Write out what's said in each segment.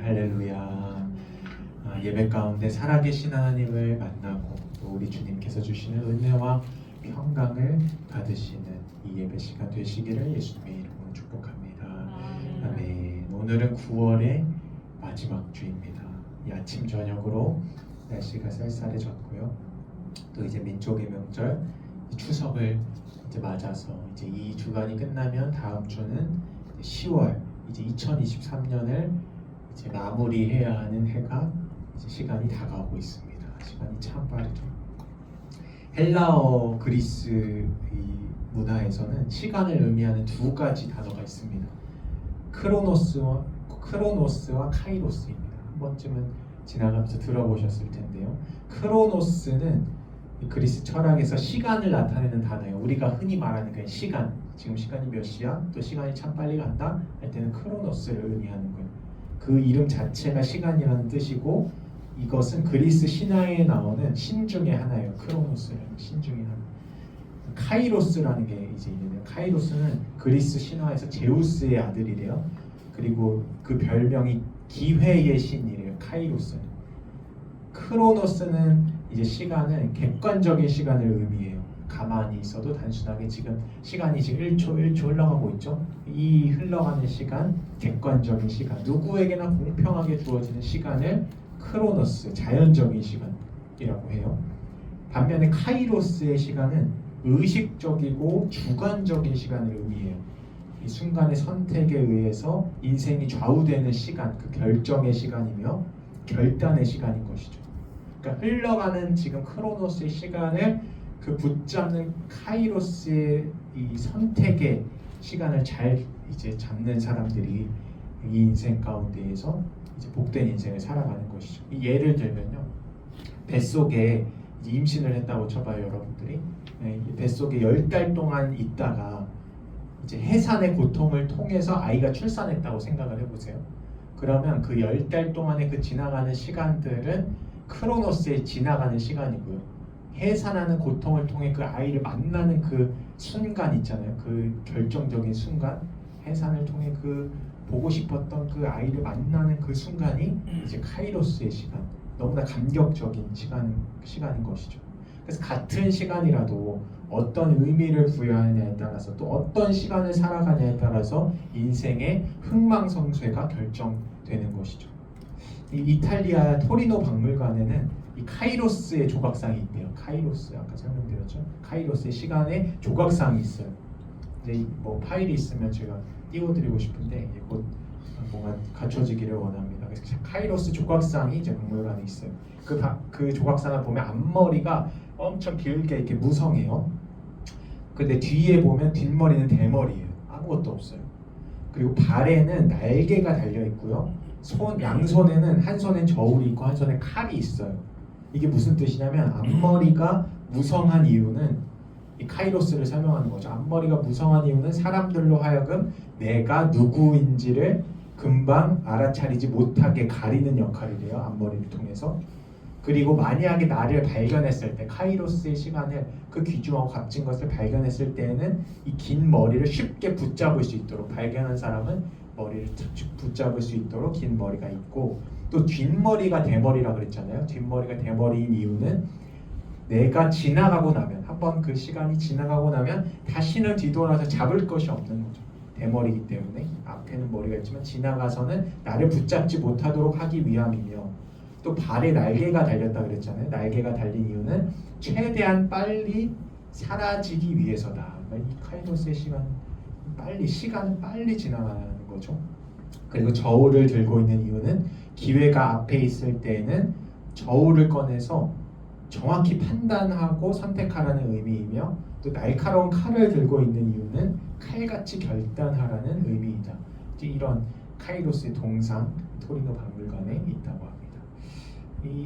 할렐루야. 예배 가운데 살아계신 하나님을 만나고 또 우리 주님께서 주시는 은혜와 평강을 받으시는 이 예배 시간 되시기를 예수님의 이름으로 축복합니다. 아멘. 오늘은 9월의 마지막 주입니다. 이 아침 저녁으로 날씨가 쌀쌀해졌고요. 또 이제 민족의 명절 추석을 이제 맞아서 이제 이 주간이 끝나면 다음 주는 10월 이제 2023년을 이제 마무리해야 하는 해가 이제 시간이 다가오고 있습니다. 시간이 참 빠르죠. 헬라어 그리스 이 문화에서는 시간을 의미하는 두 가지 단어가 있습니다. 크로노스와 카이로스입니다. 한 번쯤은 지나가면서 들어보셨을 텐데요. 크로노스는 그리스 철학에서 시간을 나타내는 단어예요. 우리가 흔히 말하는 그 시간, 지금 시간이 몇 시야? 또 시간이 참 빨리 간다? 할 때는 크로노스를 의미하는 거예요. 그 이름 자체가 시간이라는 뜻이고 이것은 그리스 신화에 나오는 신 중에 하나예요. 크로노스라는 신 중에 하나. 카이로스라는 게 이제 있는데요. 카이로스는 그리스 신화에서 제우스의 아들이래요. 그리고 그 별명이 기회의 신이래요. 카이로스는. 크로노스는 이제 시간은 객관적인 시간을 의미해요. 가만히 있어도 단순하게 지금 시간이 지금 1초 흘러가고 있죠. 이 흘러가는 시간, 객관적인 시간, 누구에게나 공평하게 주어지는 시간을 크로노스, 자연적인 시간이라고 해요. 반면에 카이로스의 시간은 의식적이고 주관적인 시간을 의미해요. 이 순간의 선택에 의해서 인생이 좌우되는 시간, 그 결정의 시간이며 결단의 시간인 것이죠. 그러니까 흘러가는 지금 크로노스의 시간을 그 붙잡는 카이로스의 이 선택의 시간을 잘 이제 잡는 사람들이 이 인생 가운데에서 이제 복된 인생을 살아가는 것이죠. 예를 들면요, 뱃속에 이제 임신을 했다고 쳐봐요, 여러분들이. 뱃속에 10달 동안 있다가 이제 해산의 고통을 통해서 아이가 출산했다고 생각을 해보세요. 그러면 그 10달 동안의 그 지나가는 시간들은 크로노스에 지나가는 시간이고요. 해산하는 고통을 통해 그 아이를 만나는 그 순간 있잖아요. 그 결정적인 순간, 해산을 통해 그 보고 싶었던 그 아이를 만나는 그 순간이 이제 카이로스의 시간, 너무나 감격적인 시간인 것이죠. 그래서 같은 시간이라도 어떤 의미를 부여하느냐에 따라서 또 어떤 시간을 살아가냐에 따라서 인생의 흥망성쇠가 결정되는 것이죠. 이 이탈리아 토리노 박물관에는 이 카이로스의 조각상이 있대요. 카이로스 아까 설명드렸죠. 카이로스의 시간의 조각상이 있어요. 이제 뭐 파일이 있으면 제가 띄워드리고 싶은데 곧 뭔가 갖춰지기를 원합니다. 그래서 카이로스 조각상이 이제 박물관에 있어요. 그 조각상을 보면 앞머리가 엄청 길게 이렇게 무성해요. 근데 뒤에 보면 뒷머리는 대머리예요. 아무것도 없어요. 그리고 발에는 날개가 달려 있고요. 양손에는 한 손엔 저울이 있고 한 손에 칼이 있어요. 이게 무슨 뜻이냐면 앞머리가 무성한 이유는 이 카이로스를 설명하는 거죠. 앞머리가 무성한 이유는 사람들로 하여금 내가 누구인지를 금방 알아차리지 못하게 가리는 역할을 해요. 앞머리를 통해서. 그리고 만약에 나를 발견했을 때 카이로스의 시간을 그 귀중하고 값진 것을 발견했을 때에는 이 긴 머리를 쉽게 붙잡을 수 있도록 발견한 사람은 머리를 붙잡을 수 있도록 긴 머리가 있고 또 뒷머리가 대머리라 그랬잖아요. 뒷머리가 대머리인 이유는 내가 지나가고 나면 한번 그 시간이 지나가고 나면 다시는 뒤돌아서 잡을 것이 없는 거죠. 대머리이기 때문에 앞에는 머리가 있지만 지나가서는 나를 붙잡지 못하도록 하기 위함이며 또 발에 날개가 달렸다 그랬잖아요. 날개가 달린 이유는 최대한 빨리 사라지기 위해서다. 이 카이로스의 시간은 빨리 지나가는 거죠. 그리고 저울을 들고 있는 이유는 기회가 앞에 있을 때에는 저울을 꺼내서 정확히 판단하고 선택하라는 의미이며 또 날카로운 칼을 들고 있는 이유는 칼같이 결단하라는 의미이다. 이런 카이로스의 동상 토리노 박물관에 있다고 합니다.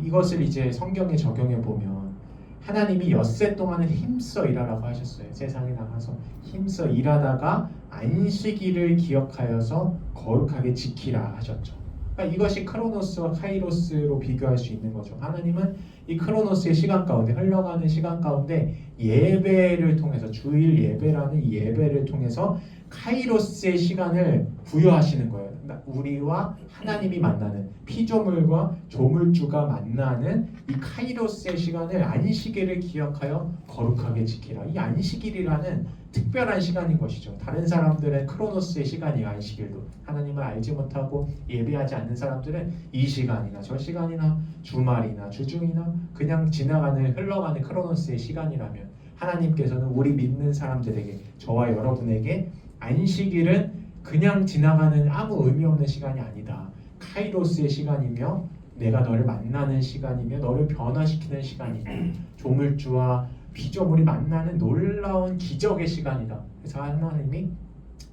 이것을 이제 성경에 적용해 보면 하나님이 엿새 동안은 힘써 일하라고 하셨어요. 세상에 나가서 힘써 일하다가 안식일을 기억하여서 거룩하게 지키라 하셨죠. 그러니까 이것이 크로노스와 카이로스로 비교할 수 있는 거죠. 하나님은 이 크로노스의 시간 가운데 흘러가는 시간 가운데 예배를 통해서 주일 예배라는 이 예배를 통해서 카이로스의 시간을 부여하시는 거예요. 우리와 하나님이 만나는 피조물과 조물주가 만나는 이 카이로스의 시간을 안식일을 기억하여 거룩하게 지키라. 이 안식일이라는 특별한 시간인 것이죠. 다른 사람들은 크로노스의 시간이에요. 안식일도 하나님을 알지 못하고 예배하지 않는 사람들은 이 시간이나 저 시간이나 주말이나 주중이나 그냥 지나가는 흘러가는 크로노스의 시간이라면, 하나님께서는 우리 믿는 사람들에게, 저와 여러분에게 안식일은 그냥 지나가는 아무 의미 없는 시간이 아니다. 카이로스의 시간이며 내가 너를 만나는 시간이며 너를 변화시키는 시간이며 조물주와 피조물이 만나는 놀라운 기적의 시간이다. 그래서 하나님이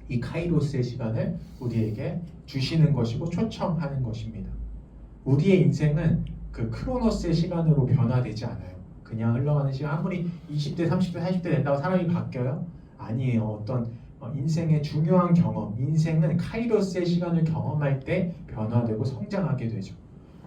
이 카이로스의 시간을 우리에게 주시는 것이고 초청하는 것입니다. 우리의 인생은 그 크로노스의 시간으로 변화되지 않아요. 그냥 흘러가는 시간, 아무리 20대, 30대, 40대 된다고 사람이 바뀌어요? 아니에요. 어떤 인생의 중요한 경험, 인생은 카이로스의 시간을 경험할 때 변화되고 성장하게 되죠.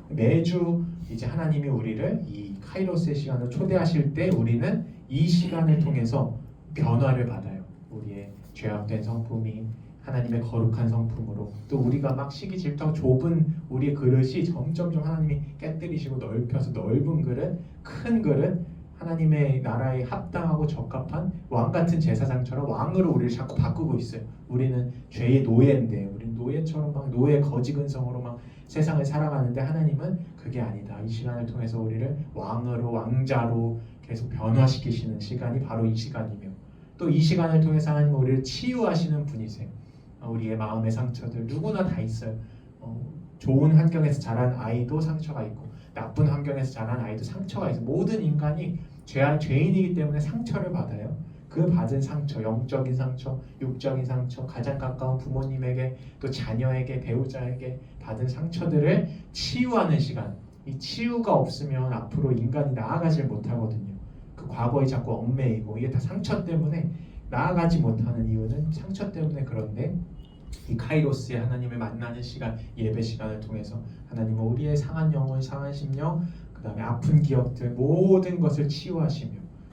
매주 이제 하나님이 우리를 이 카이로스의 시간을 초대하실 때 우리는 이 시간을 통해서 변화를 받아요. 우리의 죄악된 성품이 하나님의 거룩한 성품으로, 또 우리가 막 시기 질투하고 좁은 우리의 그릇이 점점점 하나님이 깨뜨리시고 넓혀서 넓은 그릇, 큰 그릇, 하나님의 나라에 합당하고 적합한 왕같은 제사장처럼 왕으로 우리를 자꾸 바꾸고 있어요. 우리는 죄의 노예인데, 우리는 노예처럼 막 노예 거지근성으로 막 세상을 살아가는데, 하나님은 그게 아니다. 이 시간을 통해서 우리를 왕으로, 왕자로 계속 변화시키시는 시간이 바로 이 시간이며, 또 이 시간을 통해서 하나님은 우리를 치유하시는 분이세요. 우리의 마음의 상처들 누구나 다 있어요. 좋은 환경에서 자란 아이도 상처가 있고, 나쁜 환경에서 자란 아이도 상처가 있어요. 모든 인간이 죄인이기 때문에 상처를 받아요. 그 받은 상처, 영적인 상처, 육적인 상처, 가장 가까운 부모님에게, 또 자녀에게, 배우자에게 받은 상처들을 치유하는 시간. 이 치유가 없으면 앞으로 인간이 나아가질 못하거든요. 그 과거에 자꾸 얽매이고, 이게 다 상처 때문에 나아가지 못하는 이유는 상처 때문에. 그런데 이 카이로스의 하나님을 만나는 시간, 예배 시간을 통해서 하나님은 우리의 상한 영혼, 상한 심령, 그 다음에 아픈 기억들 모든 것을 치유하시며,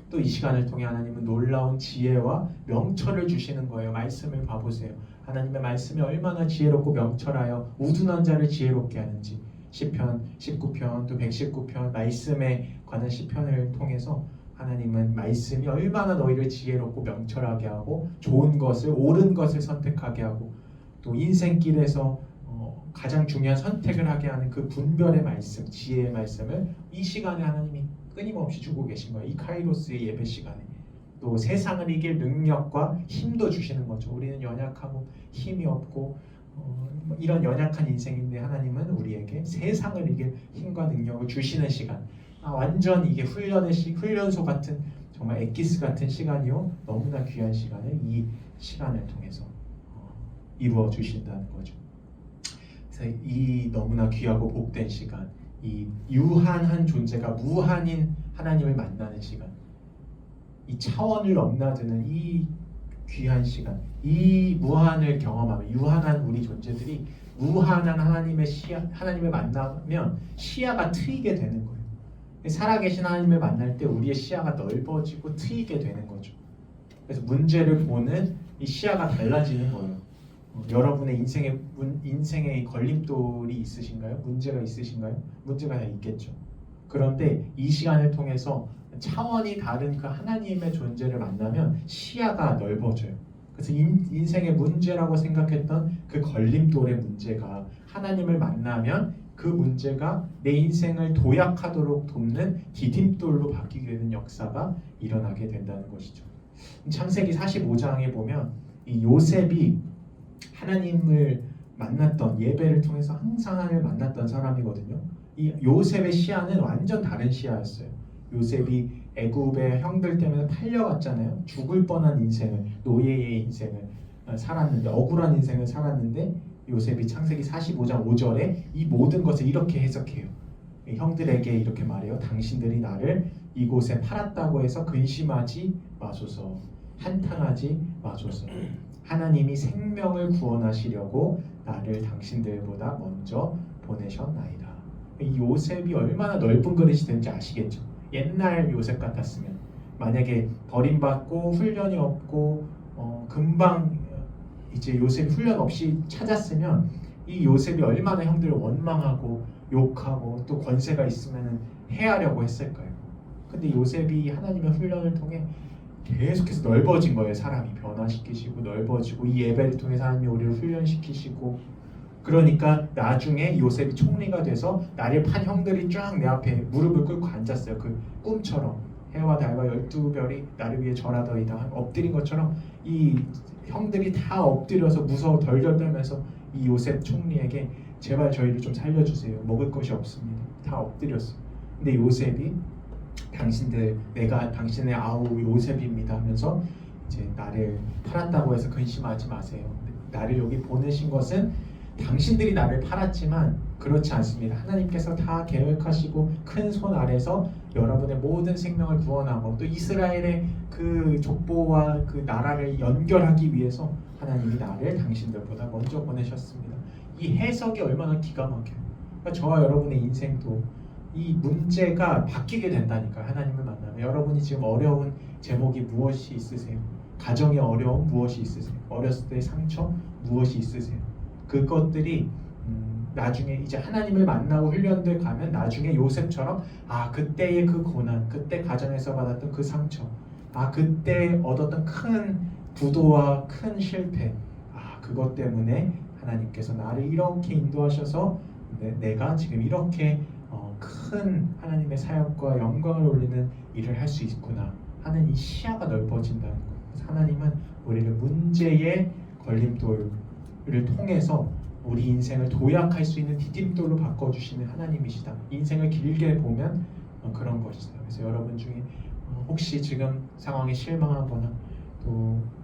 또 이 시간을 통해 하나님은 놀라운 지혜와 명철을 주시는 거예요. 말씀을 봐보세요. 하나님의 말씀이 얼마나 지혜롭고 명철하여 우둔한 자를 지혜롭게 하는지. 시편 19편 또 119편 말씀에 관한 시편을 통해서 하나님은 말씀이 얼마나 너희를 지혜롭고 명철하게 하고 좋은 것을, 옳은 것을 선택하게 하고, 또 인생길에서 가장 중요한 선택을 하게 하는 그 분별의 말씀, 지혜의 말씀을 이 시간에 하나님이 끊임없이 주고 계신 거예요. 이 카이로스의 예배 시간에. 또 세상을 이길 능력과 힘도 주시는 거죠. 우리는 연약하고 힘이 없고 이런 연약한 인생인데, 하나님은 우리에게 세상을 이길 힘과 능력을 주시는 시간. 완전 이게 훈련소 같은, 정말 엑기스 같은 시간이요. 너무나 귀한 시간을 이 시간을 통해서 이루어 주신다는 거죠. 그래서 이 너무나 귀하고 복된 시간, 이 유한한 존재가 무한인 하나님을 만나는 시간, 이 차원을 넘나드는 이 귀한 시간, 이 무한을 경험하며 유한한 우리 존재들이 무한한 하나님을 만나면 시야가 트이게 되는 거예요. 살아계신 하나님을 만날 때 우리의 시야가 넓어지고 트이게 되는 거죠. 그래서 문제를 보는 이 시야가 달라지는 거예요. 여러분의 인생에 걸림돌이 있으신가요? 문제가 있으신가요? 문제가 다 있겠죠. 그런데 이 시간을 통해서 차원이 다른 그 하나님의 존재를 만나면 시야가 넓어져요. 그래서 인생의 문제라고 생각했던 그 걸림돌의 문제가 하나님을 만나면 그 문제가 내 인생을 도약하도록 돕는 디딤돌로 바뀌게 되는 역사가 일어나게 된다는 것이죠. 창세기 45장에 보면 이 요셉이 하나님을 만났던, 예배를 통해서 항상 하나님을 만났던 사람이거든요. 이 요셉의 시야는 완전 다른 시야였어요. 요셉이 애굽의 형들 때문에 팔려갔잖아요. 죽을 뻔한 인생을, 노예의 인생을 살았는데, 억울한 인생을 살았는데, 요셉이 창세기 45장 5절에 이 모든 것을 이렇게 해석해요. 형들에게 이렇게 말해요. 당신들이 나를 이곳에 팔았다고 해서 근심하지 마소서, 한탄하지 마소서. 하나님이 생명을 구원하시려고 나를 당신들보다 먼저 보내셨나이다. 이 요셉이 얼마나 넓은 그릇이 되는지 아시겠죠? 옛날 요셉 같았으면, 만약에 버림받고 훈련이 없고 금방 이제 요셉이 훈련 없이 찾았으면 이 요셉이 얼마나 형들을 원망하고 욕하고 또 권세가 있으면 해하려고 했을까요? 근데 요셉이 하나님의 훈련을 통해 계속해서 넓어진 거예요. 사람이 변화시키시고 넓어지고 이 예배를 통해 하나님이 우리를 훈련시키시고, 그러니까 나중에 요셉이 총리가 돼서 나를 판 형들이 쫙 내 앞에 무릎을 꿇고 앉았어요. 그 꿈처럼 해와 달과 12별이 나를 위해 절하더이다 엎드린 것처럼 이 형들이 다 엎드려서 무서워 덜덜 떨면서 이 요셉 총리에게 제발 저희를 좀 살려주세요. 먹을 것이 없습니다. 다 엎드렸어요. 근데 요셉이 내가 당신의 아우 요셉입니다 하면서 이제 나를 팔았다고 해서 근심하지 마세요. 나를 여기 보내신 것은 당신들이 나를 팔았지만 그렇지 않습니다. 하나님께서 다 계획하시고 큰 손 아래서 여러분의 모든 생명을 구원하고 또 이스라엘의 그 족보와 그 나라를 연결하기 위해서 하나님이 나를 당신들보다 먼저 보내셨습니다. 이 해석이 얼마나 기가 막혀요. 그러니까 저와 여러분의 인생도 이 문제가 바뀌게 된다니까. 하나님을 만나면 여러분이 지금 어려운 제목이 무엇이 있으세요? 가정의 어려움 무엇이 있으세요? 어렸을 때의 상처 무엇이 있으세요? 그것들이 나중에 이제 하나님을 만나고 훈련들 가면 나중에 요셉처럼 그때의 그 고난, 그때 가정에서 받았던 그 상처, 그때 얻었던 큰 부도와 큰 실패, 그것 때문에 하나님께서 나를 이렇게 인도하셔서 내가 지금 이렇게 큰 하나님의 사역과 영광을 올리는 일을 할 수 있구나 하는 이 시야가 넓어진다는 거예요. 그래서 하나님은 우리를 문제의 걸림돌을 통해서 우리 인생을 도약할 수 있는 디딤돌로 바꿔주시는 하나님이시다. 인생을 길게 보면 그런 것이다. 그래서 여러분 중에 혹시 지금 상황에 실망하거나 또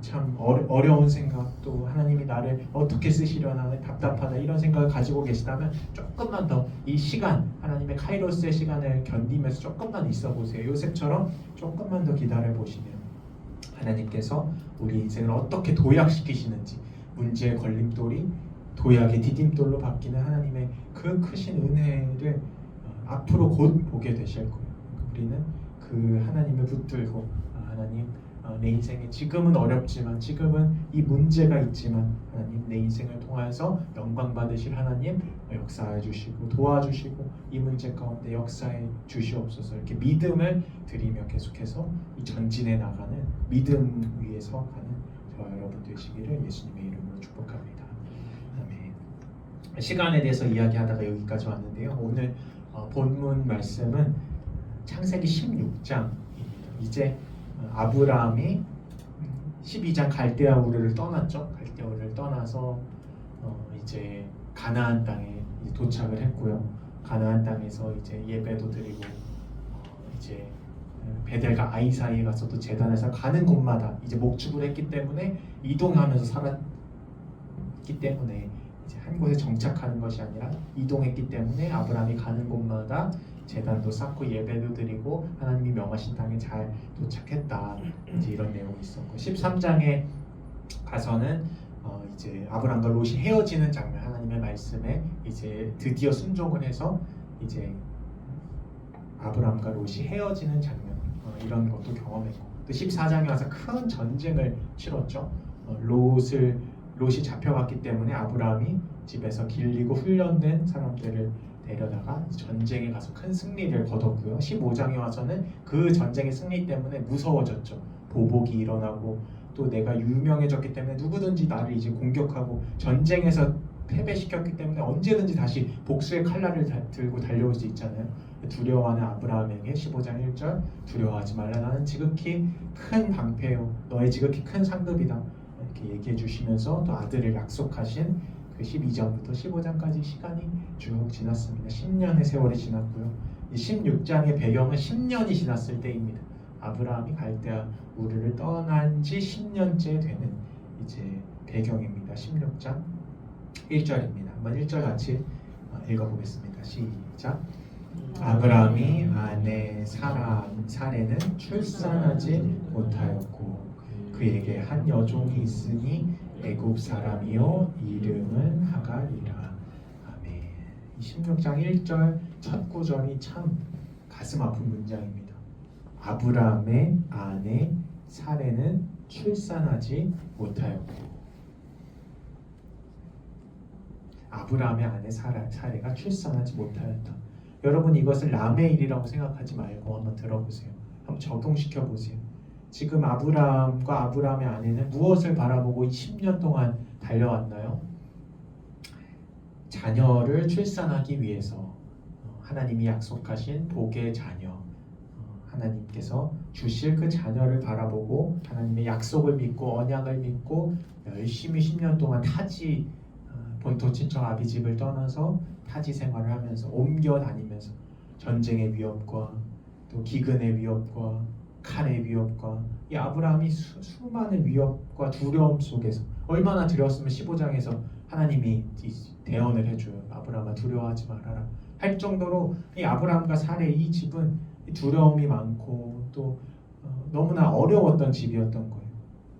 참 어려운 생각, 또 하나님이 나를 어떻게 쓰시려나 답답하다 이런 생각을 가지고 계시다면 조금만 더 이 시간, 하나님의 카이로스의 시간을 견디면서 조금만 있어 보세요. 요셉처럼 조금만 더 기다려 보시면 하나님께서 우리 인생을 어떻게 도약시키시는지, 문제의 걸림돌이 도약의 디딤돌로 바뀌는 하나님의 그 크신 은혜를 앞으로 곧 보게 되실 거예요. 우리는 그 하나님을 붙들고 하나님, 내 인생에 지금은 어렵지만, 지금은 이 문제가 있지만 하나님 내 인생을 통해서 영광 받으실 하나님 역사해 주시고 도와주시고 이 문제 가운데 역사해 주시옵소서. 이렇게 믿음을 드리며 계속해서 이 전진해 나가는 믿음 위에서 가는 저와 여러분 되시기를 예수님의 이름으로 축복합니다. 아멘. 시간에 대해서 이야기하다가 여기까지 왔는데요. 오늘 본문 말씀은 창세기 16장입니다. 이제 아브라함이 12장 갈대아 우르를 떠났죠. 갈대아 우르를 떠나서 이제 가나안 땅에 이제 도착을 했고요. 가나안 땅에서 이제 예배도 드리고 이제 베델과 아이 사이에 가서 또 제단에서 가는 곳마다 이제 목축을 했기 때문에 이동하면서 살았기 때문에 이제 한 곳에 정착하는 것이 아니라 이동했기 때문에 아브라함이 가는 곳마다 제단도 쌓고 예배도 드리고 하나님이 명하신 땅에 잘 도착했다. 이제 이런 내용이 있었고 13장에 가서는 이제 아브라함과 롯이 헤어지는 장면, 하나님의 말씀에 이제 드디어 순종을 해서 이제 아브라함과 롯이 헤어지는 장면, 이런 것도 경험했고 또 14장에 와서 큰 전쟁을 치렀죠. 롯이 잡혀갔기 때문에 아브라함이 집에서 길리고 훈련된 사람들을 데려다가 전쟁에 가서 큰 승리를 거뒀고요. 15장에 와서는 그 전쟁의 승리 때문에 무서워졌죠. 보복이 일어나고 또 내가 유명해졌기 때문에 누구든지 나를 이제 공격하고 전쟁에서 패배시켰기 때문에 언제든지 다시 복수의 칼날을 들고 달려올 수 있잖아요. 두려워하는 아브라함에게 15장 1절 두려워하지 말라 나는 지극히 큰 방패요 너의 지극히 큰 상급이다 이렇게 얘기해 주시면서 또 아들을 약속하신 그 12장부터 15장까지 시간이 쭉 지났습니다. 10년의 세월이 지났고요. 이 16장의 배경은 10년이 지났을 때입니다. 아브라함이 갈대아 우르를 떠난 지 10년째 되는 이제 배경입니다. 16장 1절입니다. 한번 1절 같이 읽어보겠습니다. 시작. 아브라함이 아내 사레는 출산하지 못하였고 그에게 한 여종이 있으니 애굽 사람이요 이름은 하갈이라. 아멘. 16장 1절 첫 구절이 참 가슴 아픈 문장입니다. 아브라함의 아내 사레는 출산하지 못하였고 아브라함의 아내 사레가 출산하지 못하였다. 여러분 이것을 남의 일이라고 생각하지 말고 한번 들어보세요. 한번 적용시켜 보세요. 지금 아브라함과 아브라함의 아내는 무엇을 바라보고 10년 동안 달려왔나요? 자녀를 출산하기 위해서 하나님이 약속하신 복의 자녀, 하나님께서 주실 그 자녀를 바라보고 하나님의 약속을 믿고 언약을 믿고 열심히 10년 동안 타지 본토 친척 아비 집을 떠나서 타지 생활을 하면서 옮겨 다니면서 전쟁의 위협과 또 기근의 위협과 칼의 위협과 이 아브라함이 수많은 위협과 두려움 속에서 얼마나 두려웠으면 15장에서 하나님이 대언을 해줘요. 아브라함아 두려워하지 말아라 할 정도로 이 아브라함과 사레 이 집은 두려움이 많고 또 너무나 어려웠던 집이었던 거예요.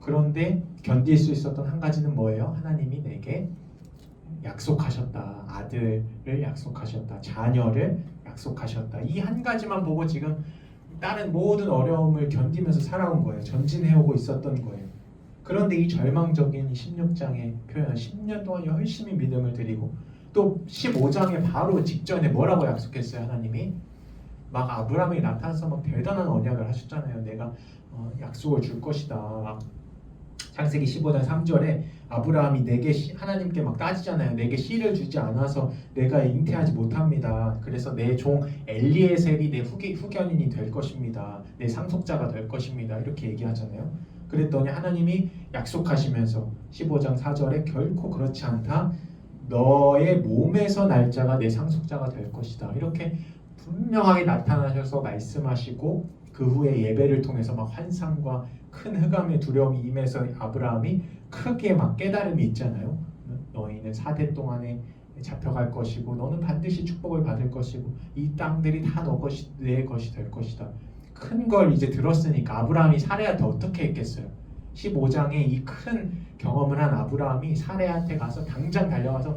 그런데 견딜 수 있었던 한 가지는 뭐예요? 하나님이 내게 약속하셨다. 아들을 약속하셨다. 자녀를 약속하셨다. 이 한 가지만 보고 지금 다른 모든 어려움을 견디면서 살아온 거예요. 전진해오고 있었던 거예요. 그런데 이 절망적인 16장의 표현 10년 동안 열심히 믿음을 드리고 또 15장에 바로 직전에 뭐라고 약속했어요? 하나님이 막 아브라함이 나타나서 막 대단한 언약을 하셨잖아요. 내가 약속을 줄 것이다. 창세기 15장 3절에 아브라함이 내게 하나님께 막 따지잖아요. 내게 씨를 주지 않아서 내가 잉태하지 못합니다. 그래서 내 종 엘리에셀이 내 후견인이 될 것입니다. 내 상속자가 될 것입니다. 이렇게 얘기하잖아요. 그랬더니 하나님이 약속하시면서 15장 4절에 결코 그렇지 않다. 너의 몸에서 날 자가 내 상속자가 될 것이다. 이렇게 분명하게 나타나셔서 말씀하시고 그 후에 예배를 통해서 막 환상과 큰 흑암의 두려움이 임해서 아브라함이 크게 막 깨달음이 있잖아요. 너희는 4대 동안에 잡혀갈 것이고 너는 반드시 축복을 받을 것이고 이 땅들이 다 내 것이 될 것이다. 큰 걸 이제 들었으니까 아브라함이 사레한테 어떻게 했겠어요? 15장에 이 큰 경험을 한 아브라함이 사레한테 가서 당장 달려가서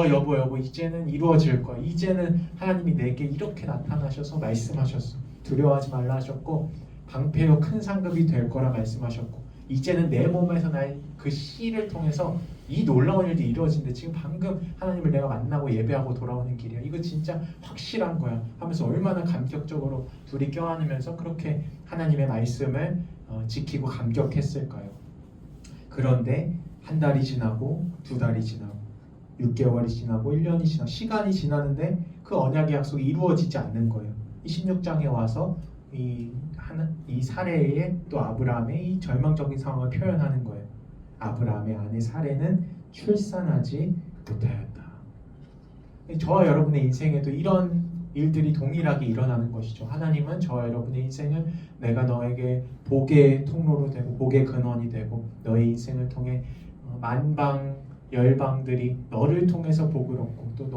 여보 이제는 이루어질 거야. 이제는 하나님이 내게 이렇게 나타나셔서 말씀하셨어. 두려워하지 말라 하셨고 방패요 큰 상급이 될 거라 말씀하셨고 이제는 내 몸에서 날 그 씨를 통해서 이 놀라운 일이 이루어진데 지금 방금 하나님을 내가 만나고 예배하고 돌아오는 길이야. 이거 진짜 확실한 거야 하면서 얼마나 감격적으로 둘이 껴안으면서 그렇게 하나님의 말씀을 지키고 감격했을까요? 그런데 한 달이 지나고 두 달이 지나고 6개월이 지나고 1년이 지나고 시간이 지나는데 그 언약의 약속이 이루어지지 않는 거예요. 이 16장에 와서 이 사레의 또 아브라함의 이 절망적인 상황을 표현하는 거예요. 아브라함의 아내 사레는 출산하지 못하였다. 저와 여러분의 인생에도 이런 일들이 동일하게 일어나는 것이죠. 하나님은 저와 여러분의 인생을 내가 너에게 복의 통로로 되고 복의 근원이 되고 너의 인생을 통해 만방 열방들이 너를 통해서 복을 얻고 또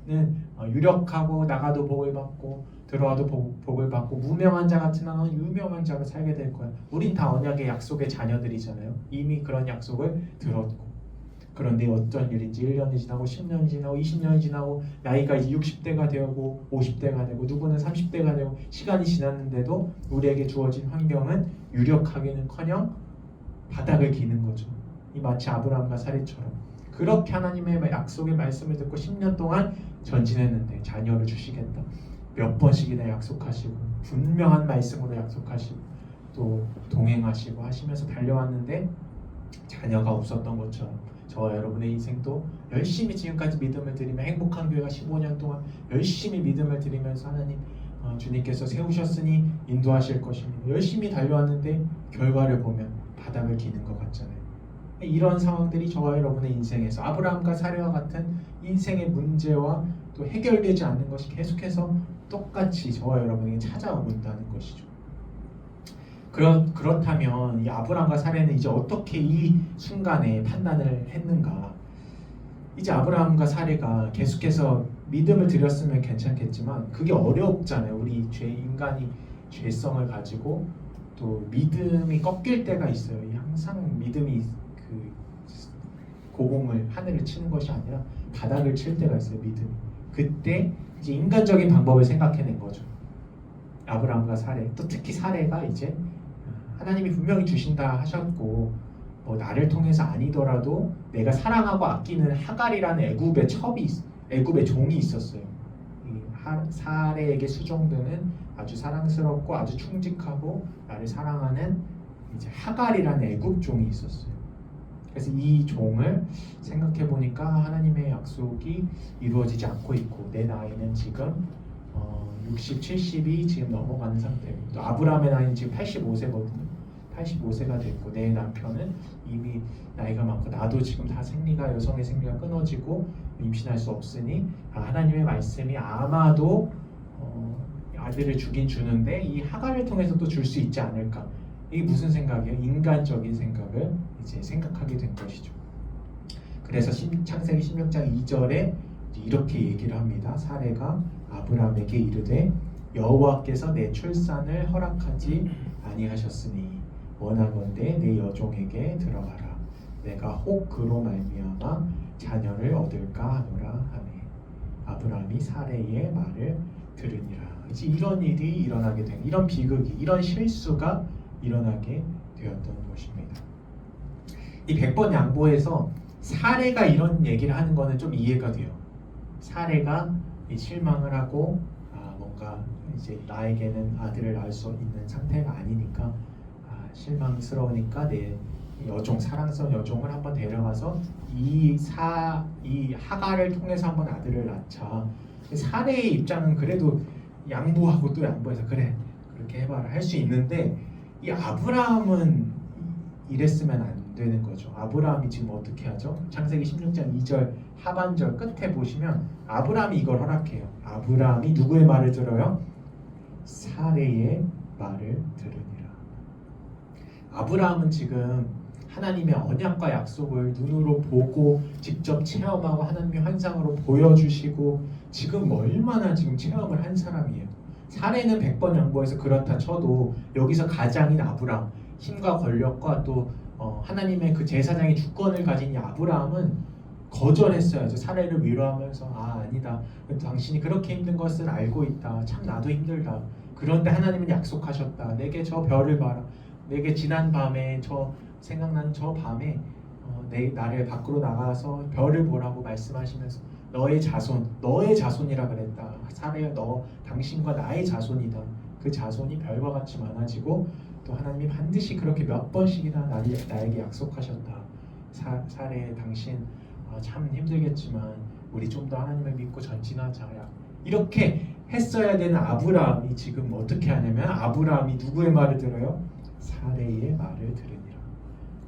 너는 유력하고 나가도 복을 받고 들어와도 복을 받고 무명한 자 같은 나는 유명한 자로 살게 될 거야. 우린 다 언약의 약속의 자녀들이잖아요. 이미 그런 약속을 들었고 그런데 어떤 일인지 1년이 지나고 10년이 지나고 20년이 지나고 나이가 이제 60대가 되고 50대가 되고 누구는 30대가 되고 시간이 지났는데도 우리에게 주어진 환경은 유력하기는커녕 바닥을 기는 거죠. 이 마치 아브라함과 사레처럼 그렇게 하나님의 약속의 말씀을 듣고 10년 동안 전진했는데 자녀를 주시겠다. 몇 번씩이나 약속하시고 분명한 말씀으로 약속하시고 또 동행하시고 하시면서 달려왔는데 자녀가 없었던 것처럼 저와 여러분의 인생도 열심히 지금까지 믿음을 드리며 행복한 교회가 15년 동안 열심히 믿음을 드리면서 하나님 주님께서 세우셨으니 인도하실 것입니다. 열심히 달려왔는데 결과를 보면 바닥을 기는 것 같잖아요. 이런 상황들이 저와 여러분의 인생에서 아브라함과 사레와 같은 인생의 문제와 또 해결되지 않는 것이 계속해서 똑같이 저와 여러분에게 찾아오고 있다는 것이죠. 그렇다면 이 아브라함과 사레는 이제 어떻게 이 순간에 판단을 했는가? 이제 아브라함과 사레가 계속해서 믿음을 드렸으면 괜찮겠지만 그게 어렵잖아요. 우리 인간이 죄성을 가지고 또 믿음이 꺾일 때가 있어요. 항상 믿음이 그 고공을 하늘을 치는 것이 아니라 바닥을 칠 때가 있어요. 믿음이. 그때 이제 인간적인 방법을 생각해낸 거죠. 아브라함과 사레, 또 특히 사레가 이제 하나님이 분명히 주신다 하셨고 뭐 나를 통해서 아니더라도 내가 사랑하고 아끼는 하갈이라는 애굽의 종이 있었어요. 사레에게 수종드는 아주 사랑스럽고 아주 충직하고 나를 사랑하는 이제 하갈이라는 애굽 종이 있었어요. 그래서 이 종을 생각해 보니까 하나님의 약속이 이루어지지 않고 있고 내 나이는 지금 60, 70이 지금 넘어가는 상태고 또 아브라함의 나이는 지금 85세거든요. 85세가 됐고 내 남편은 이미 나이가 많고 나도 지금 다 여성의 생리가 끊어지고 임신할 수 없으니 하나님의 말씀이 아마도 아들을 주긴 주는데 이 하갈을 통해서 또 줄 수 있지 않을까. 이게 무슨 생각이에요? 인간적인 생각을 이제 생각하게 된 것이죠. 그래서 창세기 16장 2절에 이렇게 얘기를 합니다. 사레가 아브라함에게 이르되 여호와께서 내 출산을 허락하지 아니하셨으니 원하건대 내 여종에게 들어가라. 내가 혹 그로 말미암아 자녀를 얻을까 하노라 하매 아브라함이 사레의 말을 들으니라. 이제 이런 일이 일어나게 된 이런 비극이 이런 실수가 일어나게 되었던 것입니다. 이 100번 양보에서 사레가 이런 얘기를 하는 거는 좀 이해가 돼요. 사레가 실망을 하고 뭔가 이제 나에게는 아들을 낳을 수 있는 상태가 아니니까 실망스러우니까 내 여종 사랑스러운 여종을 한번 데려가서 이 하갈을 통해서 한번 아들을 낳자. 사레의 입장은 그래도 양보하고 또 양보해서 그래 그렇게 해봐라 할 수 있는데 이 아브라함은 이랬으면 안 되는 거죠. 아브라함이 지금 어떻게 하죠? 창세기 16장 2절 하반절 끝에 보시면 아브라함이 이걸 허락해요. 아브라함이 누구의 말을 들어요? 사레의 말을 들으니라. 아브라함은 지금 하나님의 언약과 약속을 눈으로 보고 직접 체험하고 하나님의 환상으로 보여주시고 지금 얼마나 지금 체험을 한 사람이에요. 사례는 100번 양보해서 그렇다 쳐도 여기서 가장인 아브라함, 힘과 권력과 또 하나님의 그 제사장의 주권을 가진 이 아브라함은 거절했어야죠. 사례를 위로하면서 아니다. 당신이 그렇게 힘든 것을 알고 있다. 참 나도 힘들다. 그런데 하나님은 약속하셨다. 내게 저 별을 봐라. 내게 지난 밤에 생각나는 저 밤에 나를 밖으로 나가서 별을 보라고 말씀하시면서 너의 자손이라 그랬다. 사례야 당신과 나의 자손이다. 그 자손이 별과 같이 많아지고 또 하나님이 반드시 그렇게 몇 번씩이나 나에게 약속하셨다. 사례 당신 참 힘들겠지만 우리 좀 더 하나님을 믿고 전진하자. 이렇게 했어야 되는 아브라함이 지금 어떻게 하냐면 아브라함이 누구의 말을 들어요? 사례의 말을 들으니라.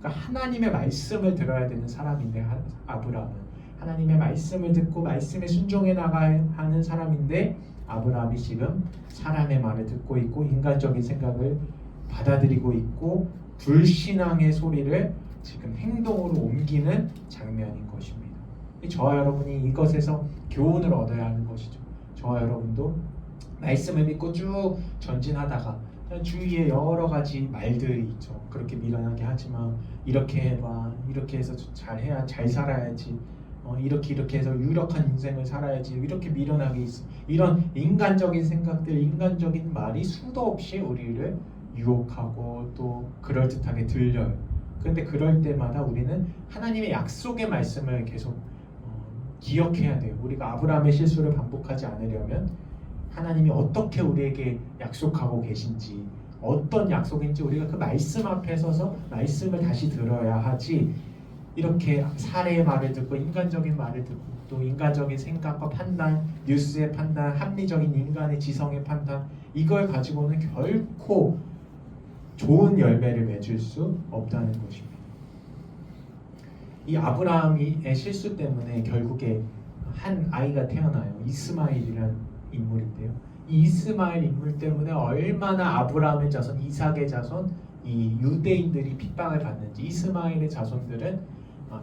그러니까 하나님의 말씀을 들어야 되는 사람인데 아브라함은 하나님의 말씀을 듣고 말씀에 순종해 나가야 하는 사람인데 아브라함이 지금 사람의 말을 듣고 있고 인간적인 생각을 받아들이고 있고 불신앙의 소리를 지금 행동으로 옮기는 장면인 것입니다. 저와 여러분이 이것에서 교훈을 얻어야 하는 것이죠. 저와 여러분도 말씀을 믿고 쭉 전진하다가 주위에 여러 가지 말들이 있죠. 그렇게 미련하게 하지마. 이렇게 해봐. 이렇게 해서 잘 살아야지. 이렇게 해서 유력한 인생을 살아야지. 이렇게 미련하게 있어. 이런 인간적인 생각들, 인간적인 말이 수도 없이 우리를 유혹하고 또 그럴듯하게 들려요. 그런데 그럴 때마다 우리는 하나님의 약속의 말씀을 계속 기억해야 돼요. 우리가 아브라함의 실수를 반복하지 않으려면 하나님이 어떻게 우리에게 약속하고 계신지 어떤 약속인지 우리가 그 말씀 앞에 서서 말씀을 다시 들어야 하지 이렇게 사례의 말을 듣고 인간적인 말을 듣고 또 인간적인 생각과 판단, 뉴스의 판단, 합리적인 인간의 지성의 판단 이걸 가지고는 결코 좋은 열매를 맺을 수 없다는 것입니다. 이 아브라함의 실수 때문에 결국에 한 아이가 태어나요. 이스마엘이라는 인물인데요. 이 이스마엘 인물 때문에 얼마나 아브라함의 자손, 이삭의 자손, 이 유대인들이 핍박을 받는지. 이스마엘의 자손들은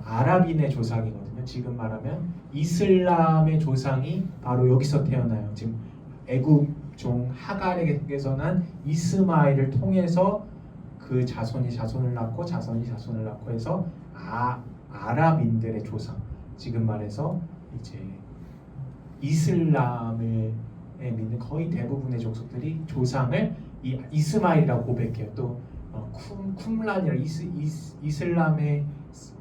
아랍인의 조상이거든요. 지금 말하면 이슬람의 조상이 바로 여기서 태어나요. 지금 애굽 종 하갈에게서 난 이스마엘을 통해서 그 자손이 자손을 낳고 자손이 자손을 낳고 해서 아랍인들의 조상. 지금 말해서 이제 이슬람을 믿는 거의 대부분의 족속들이 조상을 이 이스마엘이라고 고백해요. 또 쿰란이라 이슬람의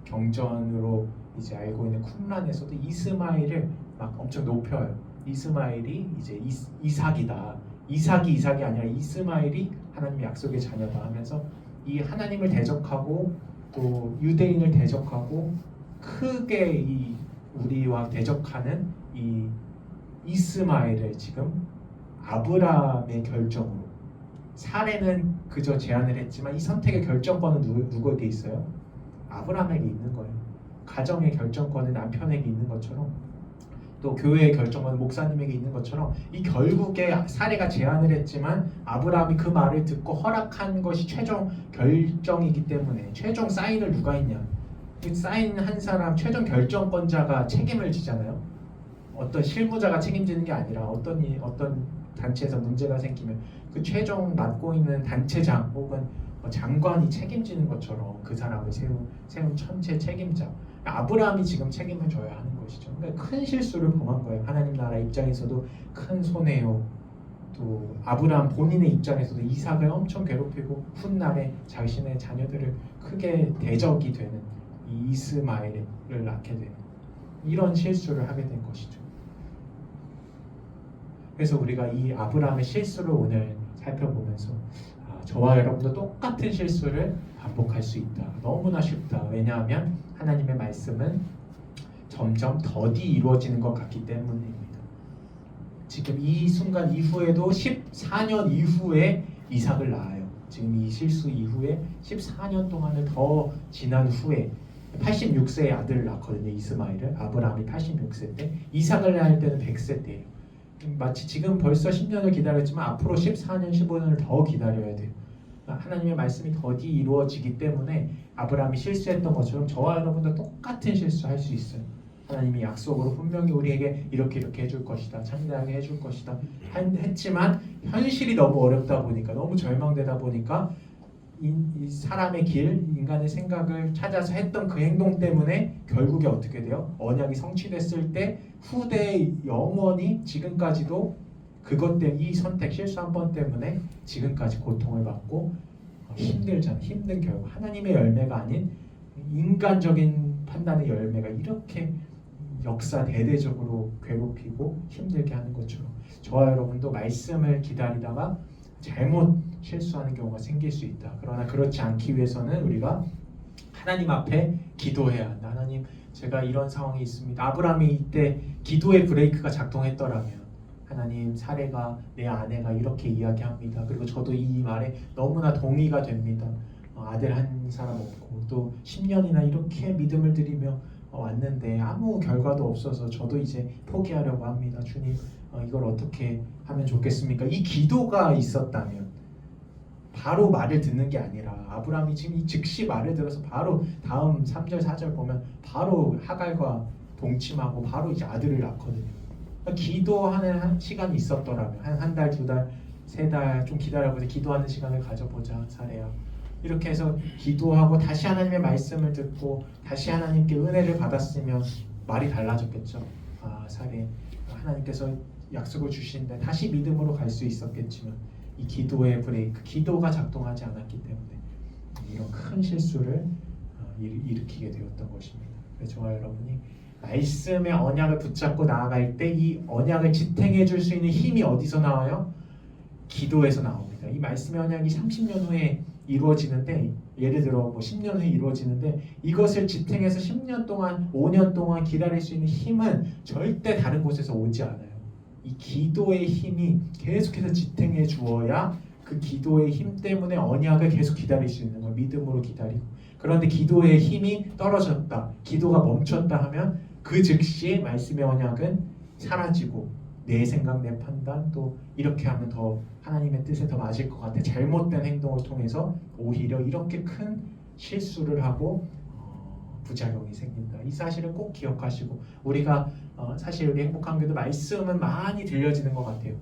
경전으로 이제 알고 있는 쿰란에서도 이스마엘을 막 엄청 높여요. 이스마엘이 이제 이삭이다. 이삭이 아니라 이스마엘이 하나님의 약속의 자녀다 하면서 이 하나님을 대적하고 또 유대인을 대적하고 크게 이 우리와 대적하는 이 이스마엘을 지금 아브라함의 결정으로, 사례는 그저 제안을 했지만 이 선택의 결정권은 누구에게 있어요? 아브라함에게 있는 거예요. 가정의 결정권은 남편에게 있는 것처럼, 또 교회의 결정권은 목사님에게 있는 것처럼, 이 결국에 사례가 제안을 했지만 아브라함이 그 말을 듣고 허락한 것이 최종 결정이기 때문에 최종 사인을 누가 했냐? 그 사인한 사람, 최종 결정권자가 책임을 지잖아요. 어떤 실무자가 책임지는 게 아니라 어떤 단체에서 문제가 생기면 그 최종 맡고 있는 단체장 혹은 장관이 책임지는 것처럼 그 사람을 세운 천체 책임자, 아브라함이 지금 책임을 져야 하는 것이죠. 그러니까 큰 실수를 범한 거예요. 하나님 나라 입장에서도 큰 손해요. 또 아브라함 본인의 입장에서도 이삭을 엄청 괴롭히고 훗날에 자신의 자녀들을 크게 대적이 되는 이 이스마엘을 낳게 되는 이런 실수를 하게 된 것이죠. 그래서 우리가 이 아브라함의 실수를 오늘 살펴보면서 저와 여러분도 똑같은 실수를 반복할 수 있다. 너무나 쉽다. 왜냐하면 하나님의 말씀은 점점 더디 이루어지는 것 같기 때문입니다. 지금 이 순간 이후에도 14년 이후에 이삭을 낳아요. 지금 이 실수 이후에 14년 동안을 더 지난 후에 86세의 아들을 낳거든요. 이스마엘을. 아브라함이 86세 때, 이삭을 낳을 때는 100세 때예요. 마치 지금 벌써 10년을 기다렸지만 앞으로 14년, 15년을 더 기다려야 돼요. 하나님의 말씀이 더디 이루어지기 때문에 아브라함이 실수했던 것처럼 저와 여러분도 똑같은 실수할 수 있어요. 하나님이 약속으로 분명히 우리에게 이렇게 해줄 것이다, 창대하게 해줄 것이다 했지만 현실이 너무 어렵다 보니까, 너무 절망되다 보니까 이 사람의 길, 인간의 생각을 찾아서 했던 그 행동 때문에 결국에 어떻게 돼요? 언약이 성취됐을 때 후대에 영원히 지금까지도 그것 때문에, 이 선택 실수 한 번 때문에 지금까지 고통을 받고 힘들잖아요. 힘든 결과, 하나님의 열매가 아닌 인간적인 판단의 열매가 이렇게 역사 대대적으로 괴롭히고 힘들게 하는 것처럼 저와 여러분도 말씀을 기다리다가 잘못 실수하는 경우가 생길 수 있다. 그러나 그렇지 않기 위해서는 우리가 하나님 앞에 기도해야 한다. 하나님, 제가 이런 상황이 있습니다. 아브라함이 이때 기도의 브레이크가 작동했더라면, 하나님, 사례가, 내 아내가 이렇게 이야기합니다. 그리고 저도 이 말에 너무나 동의가 됩니다. 아들 한 사람 없고 또 10년이나 이렇게 믿음을 드리며 왔는데 아무 결과도 없어서 저도 이제 포기하려고 합니다. 주님, 이걸 어떻게 하면 좋겠습니까? 이 기도가 있었다면, 바로 말을 듣는 게 아니라 아브라함이 지금 이 즉시 말을 들어서 바로 다음 3절 4절 보면 바로 하갈과 동침하고 바로 이제 아들을 낳거든요. 그러니까 기도하는 시간이 있었더라면 한 달, 두 달, 세 달 좀 기다려보자, 기도하는 시간을 가져보자, 사례야. 이렇게 해서 기도하고 다시 하나님의 말씀을 듣고 다시 하나님께 은혜를 받았으면 말이 달라졌겠죠. 사례, 하나님께서 약속을 주신데 다시 믿음으로 갈 수 있었겠지만 이 기도의 브레이크, 기도가 작동하지 않았기 때문에 이런 큰 실수를 일으키게 되었던 것입니다. 그래서 저와 여러분이 말씀의 언약을 붙잡고 나아갈 때 이 언약을 지탱해 줄 수 있는 힘이 어디서 나와요? 기도에서 나옵니다. 이 말씀의 언약이 30년 후에 이루어지는데, 예를 들어 뭐 10년 후에 이루어지는데, 이것을 지탱해서 10년 동안, 5년 동안 기다릴 수 있는 힘은 절대 다른 곳에서 오지 않아요. 이 기도의 힘이 계속해서 지탱해 주어야 그 기도의 힘 때문에 언약을 계속 기다릴 수 있는 거예요. 믿음으로 기다리고. 그런데 기도의 힘이 떨어졌다, 기도가 멈췄다 하면 그 즉시 말씀의 언약은 사라지고, 내 생각, 내 판단, 또 이렇게 하면 더 하나님의 뜻에 더 맞을 것 같아, 잘못된 행동을 통해서 오히려 이렇게 큰 실수를 하고 부작용이 생긴다. 이 사실을 꼭 기억하시고, 우리가 사실 우리 행복한 교도 말씀은 많이 들려지는 것 같아요.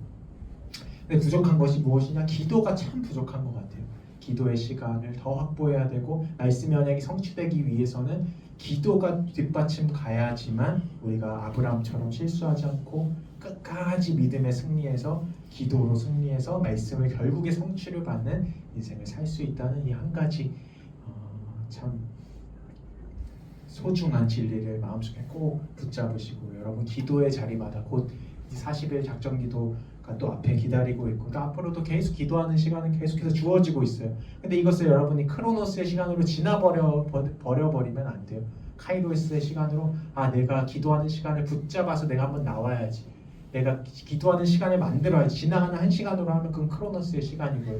근데 부족한 것이 무엇이냐? 기도가 참 부족한 것 같아요. 기도의 시간을 더 확보해야 되고, 말씀의 언약이 성취되기 위해서는 기도가 뒷받침 가야지만 우리가 아브라함처럼 실수하지 않고 끝까지 믿음의 승리해서 기도로 승리해서 말씀을 결국에 성취를 받는 인생을 살 수 있다는 이 한 가지 참 소중한 진리를 마음속에 꼭 붙잡으시고 여러분 기도의 자리마다 곧 40일 작전 기도가 또 앞에 기다리고 있고 또 앞으로도 계속 기도하는 시간은 계속해서 주어지고 있어요. 근데 이것을 여러분이 크로노스의 시간으로 버려버리면 안 돼요. 카이로스의 시간으로 내가 기도하는 시간을 붙잡아서 내가 한번 나와야지. 내가 기도하는 시간을 만들어야지. 지나가는 한 시간으로 하면 그건 크로노스의 시간이고요.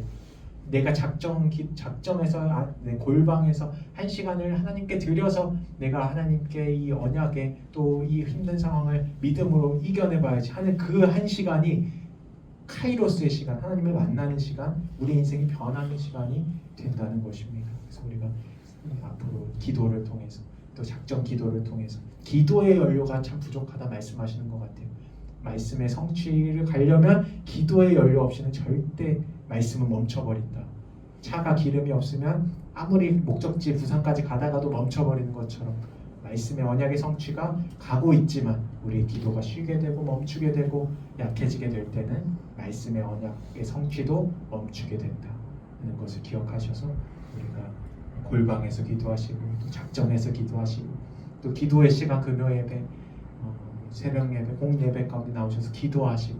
내가 작정에서 내 골방에서 한 시간을 하나님께 드려서 내가 하나님께 이 언약에 또 이 힘든 상황을 믿음으로 이겨내봐야지 하는 그 한 시간이 카이로스의 시간, 하나님을 만나는 시간, 우리 인생이 변하는 시간이 된다는 것입니다. 그래서 우리가 앞으로 기도를 통해서 또 작전 기도를 통해서 기도의 연료가 참 부족하다 말씀하시는 것 같아요. 말씀의 성취를 가려면 기도의 연료 없이는 절대 말씀은 멈춰버린다. 차가 기름이 없으면 아무리 목적지 부산까지 가다가도 멈춰버리는 것처럼 말씀의 언약의 성취가 가고 있지만 우리의 기도가 쉬게 되고 멈추게 되고 약해지게 될 때는 말씀의 언약의 성취도 멈추게 된다는 것을 기억하셔서 우리가 골방에서 기도하시고 또 작정에서 기도하시고 또 기도의 시간 금요 예배 새벽 예배 공 예배 가운데 나오셔서 기도하시고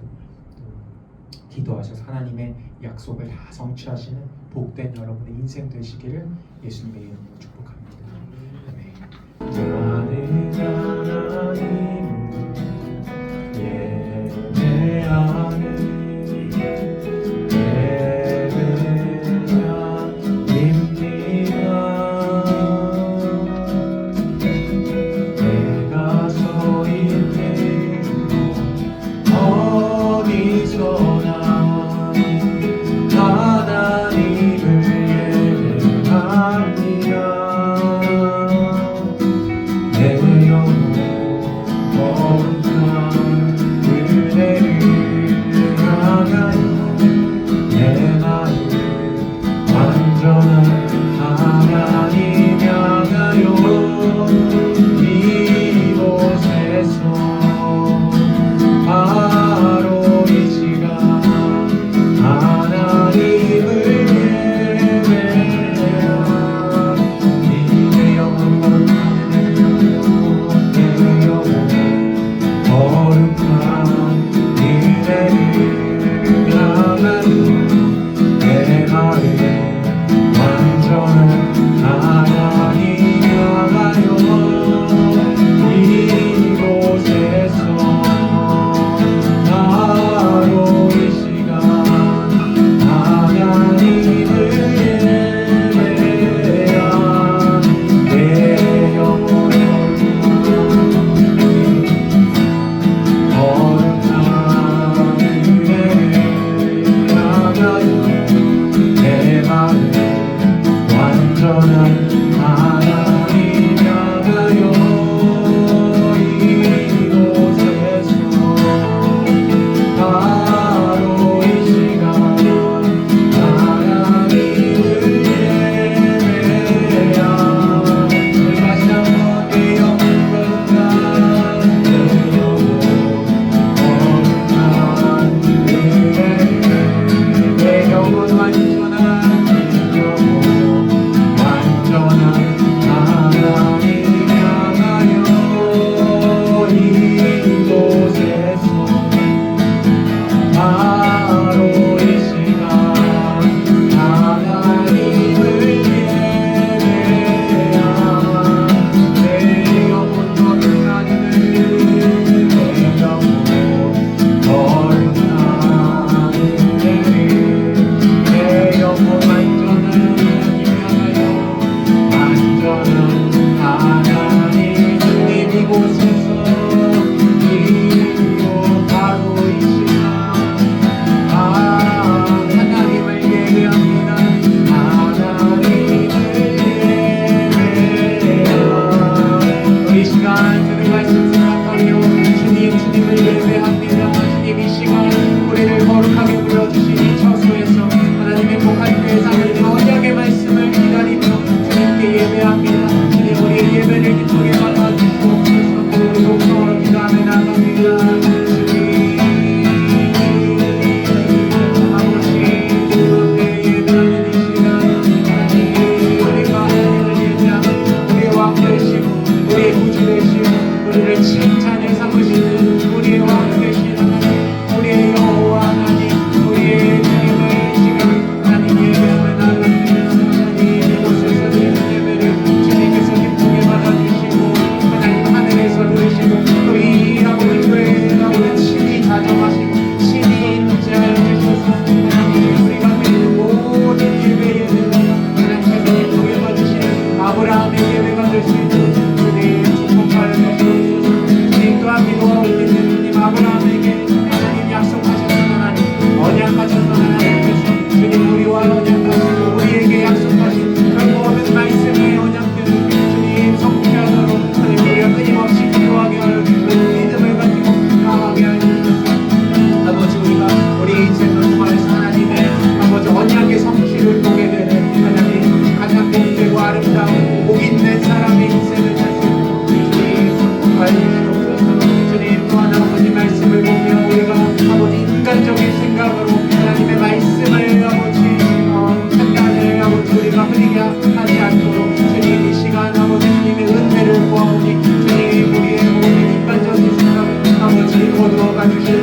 기도하셔서 하나님의 약속을 다 성취하시는 복된 여러분의 인생 되시기를 예수님의 이름으로 축복합니다. 아멘. 하나님 예배하는 은혜를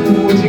오직